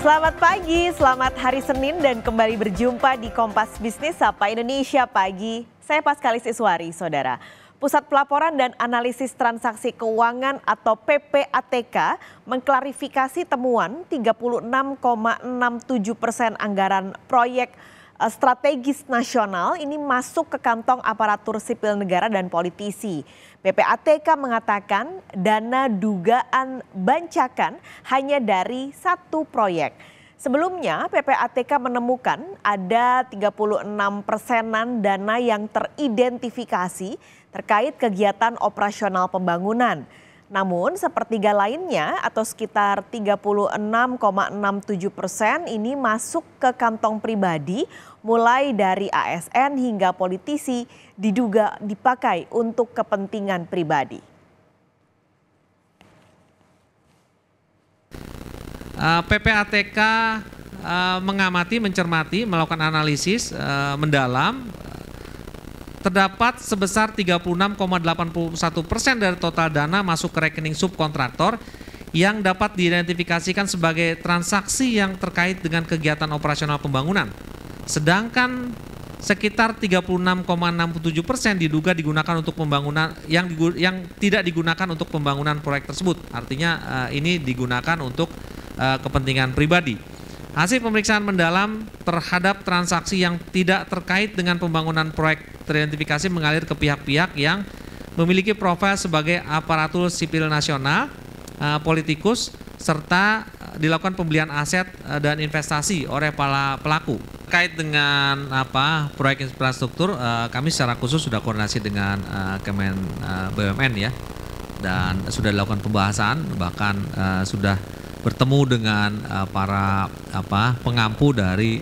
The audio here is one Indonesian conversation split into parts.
Selamat pagi, selamat hari Senin dan kembali berjumpa di Kompas Bisnis Sapa Indonesia Pagi. Saya Paskalis Iswari, Saudara. Pusat Pelaporan dan Analisis Transaksi Keuangan atau PPATK mengklarifikasi temuan 36,67% anggaran proyek strategis nasional ini masuk ke kantong aparatur sipil negara dan politisi. PPATK mengatakan dana dugaan bancakan hanya dari satu proyek. Sebelumnya PPATK menemukan ada 36%-an dana yang teridentifikasi terkait kegiatan operasional pembangunan. Namun sepertiga lainnya atau sekitar 36,67% ini masuk ke kantong pribadi mulai dari ASN hingga politisi diduga dipakai untuk kepentingan pribadi. PPATK mengamati, mencermati, melakukan analisis mendalam. Terdapat sebesar 36,81% dari total dana masuk ke rekening subkontraktor yang dapat diidentifikasikan sebagai transaksi yang terkait dengan kegiatan operasional pembangunan. Sedangkan sekitar 36,67% diduga digunakan untuk pembangunan yang tidak digunakan untuk pembangunan proyek tersebut. Artinya ini digunakan untuk kepentingan pribadi. Hasil pemeriksaan mendalam terhadap transaksi yang tidak terkait dengan pembangunan proyek teridentifikasi mengalir ke pihak-pihak yang memiliki profil sebagai aparatur sipil nasional, politikus, serta dilakukan pembelian aset dan investasi oleh para pelaku. Terkait dengan proyek infrastruktur, kami secara khusus sudah koordinasi dengan Kemen BUMN ya, dan sudah dilakukan pembahasan, bahkan sudah bertemu dengan para pengampu dari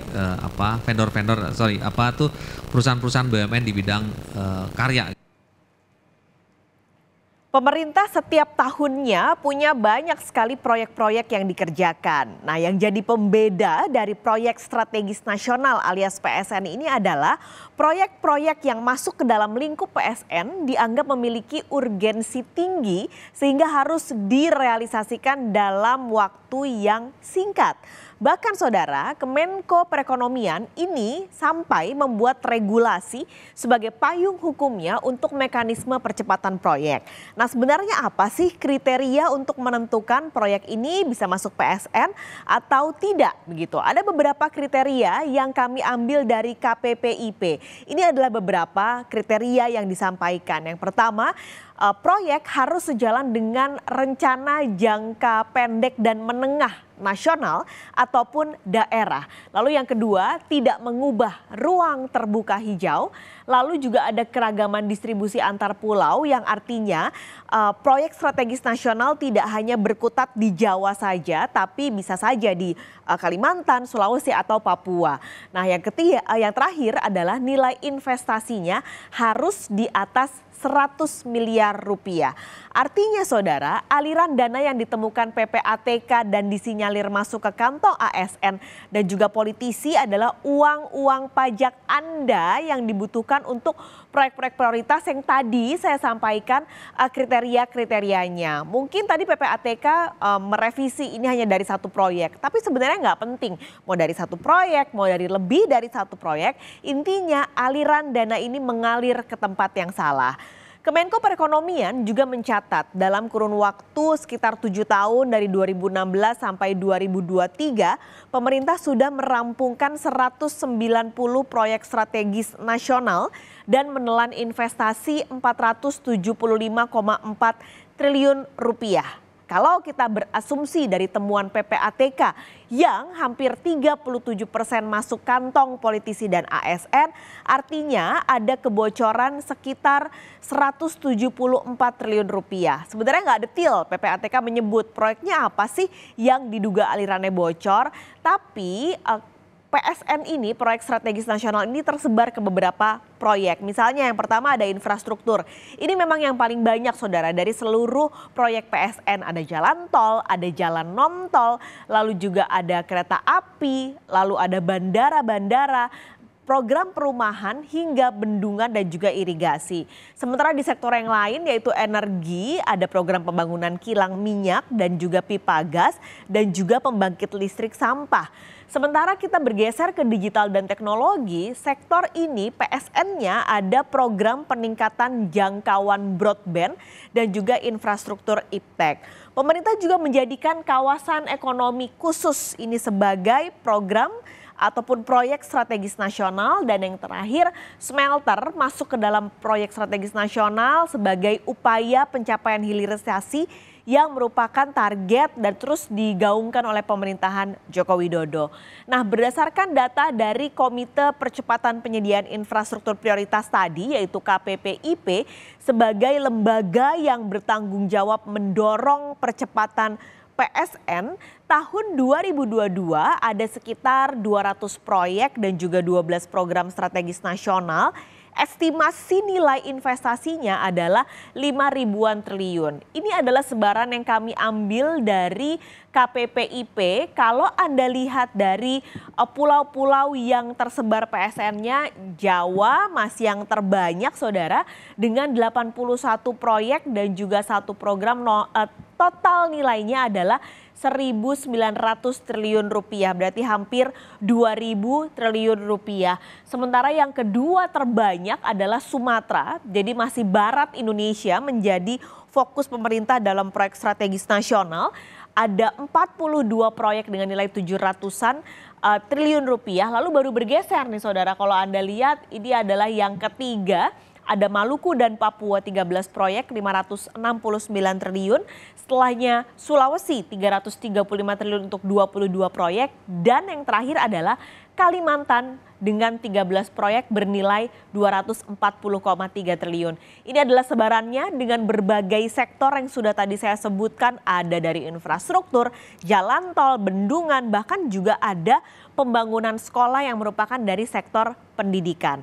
perusahaan-perusahaan BUMN di bidang karya. Pemerintah setiap tahunnya punya banyak sekali proyek-proyek yang dikerjakan. Nah, yang jadi pembeda dari proyek strategis nasional alias PSN ini adalah proyek-proyek yang masuk ke dalam lingkup PSN dianggap memiliki urgensi tinggi sehingga harus direalisasikan dalam waktu yang singkat. Bahkan Saudara, Kemenko Perekonomian ini sampai membuat regulasi sebagai payung hukumnya untuk mekanisme percepatan proyek. Nah, sebenarnya apa sih kriteria untuk menentukan proyek ini bisa masuk PSN atau tidak begitu? Ada beberapa kriteria yang kami ambil dari KPPIP. Ini adalah beberapa kriteria yang disampaikan. Yang pertama, proyek harus sejalan dengan rencana jangka pendek dan menengah nasional ataupun daerah. Lalu yang kedua, tidak mengubah ruang terbuka hijau. Lalu juga ada keragaman distribusi antar pulau yang artinya proyek strategis nasional tidak hanya berkutat di Jawa saja, tapi bisa saja di Kalimantan, Sulawesi atau Papua. Nah, yang terakhir adalah nilai investasinya harus di atas 100 miliar rupiah. Artinya Saudara, aliran dana yang ditemukan PPATK dan disinyalir masuk ke kantong ASN dan juga politisi adalah uang-uang pajak Anda yang dibutuhkan untuk proyek-proyek prioritas yang tadi saya sampaikan kriteria-kriterianya. Mungkin tadi PPATK merevisi ini hanya dari satu proyek, tapi sebenarnya nggak penting. Mau dari satu proyek, mau dari lebih dari satu proyek, intinya aliran dana ini mengalir ke tempat yang salah. Kemenko Perekonomian juga mencatat dalam kurun waktu sekitar 7 tahun dari 2016 sampai 2023, pemerintah sudah merampungkan 190 proyek strategis nasional dan menelan investasi 475,4 triliun rupiah. Kalau kita berasumsi dari temuan PPATK yang hampir 37% masuk kantong politisi dan ASN, artinya ada kebocoran sekitar 174 triliun rupiah. Sebenarnya nggak detail PPATK menyebut proyeknya apa sih yang diduga alirannya bocor, tapi PSN ini, proyek strategis nasional ini tersebar ke beberapa proyek. Misalnya yang pertama ada infrastruktur. Ini memang yang paling banyak Saudara dari seluruh proyek PSN. Ada jalan tol, ada jalan non tol, lalu juga ada kereta api, lalu ada bandara-bandara. program perumahan hingga bendungan dan juga irigasi. Sementara di sektor yang lain yaitu energi, ada program pembangunan kilang minyak dan juga pipa gas dan juga pembangkit listrik sampah. Sementara kita bergeser ke digital dan teknologi, sektor ini PSN-nya ada program peningkatan jangkauan broadband dan juga infrastruktur iptek. Pemerintah juga menjadikan kawasan ekonomi khusus ini sebagai program ataupun proyek strategis nasional, dan yang terakhir smelter masuk ke dalam proyek strategis nasional sebagai upaya pencapaian hilirisasi yang merupakan target dan terus digaungkan oleh pemerintahan Joko Widodo. Nah, berdasarkan data dari Komite Percepatan Penyediaan Infrastruktur Prioritas tadi yaitu KPPIP sebagai lembaga yang bertanggung jawab mendorong percepatan PSN, tahun 2022 ada sekitar 200 proyek dan juga 12 program strategis nasional. Estimasi nilai investasinya adalah 5.000-an triliun. Ini adalah sebaran yang kami ambil dari KPPIP. Kalau Anda lihat dari pulau-pulau yang tersebar PSN-nya, Jawa masih yang terbanyak saudara dengan 81 proyek dan juga satu program total nilainya adalah 1.900 triliun rupiah, berarti hampir 2.000 triliun rupiah. Sementara yang kedua terbanyak adalah Sumatera, jadi masih barat Indonesia menjadi fokus pemerintah dalam proyek strategis nasional. Ada 42 proyek dengan nilai 700-an triliun rupiah, lalu baru bergeser nih saudara, kalau Anda lihat ini adalah yang ketiga. Ada Maluku dan Papua 13 proyek 569 triliun, setelahnya Sulawesi 335 triliun untuk 22 proyek, dan yang terakhir adalah Kalimantan dengan 13 proyek bernilai 240,3 triliun. Ini adalah sebarannya dengan berbagai sektor yang sudah tadi saya sebutkan, ada dari infrastruktur, jalan tol, bendungan, bahkan juga ada pembangunan sekolah yang merupakan dari sektor pendidikan.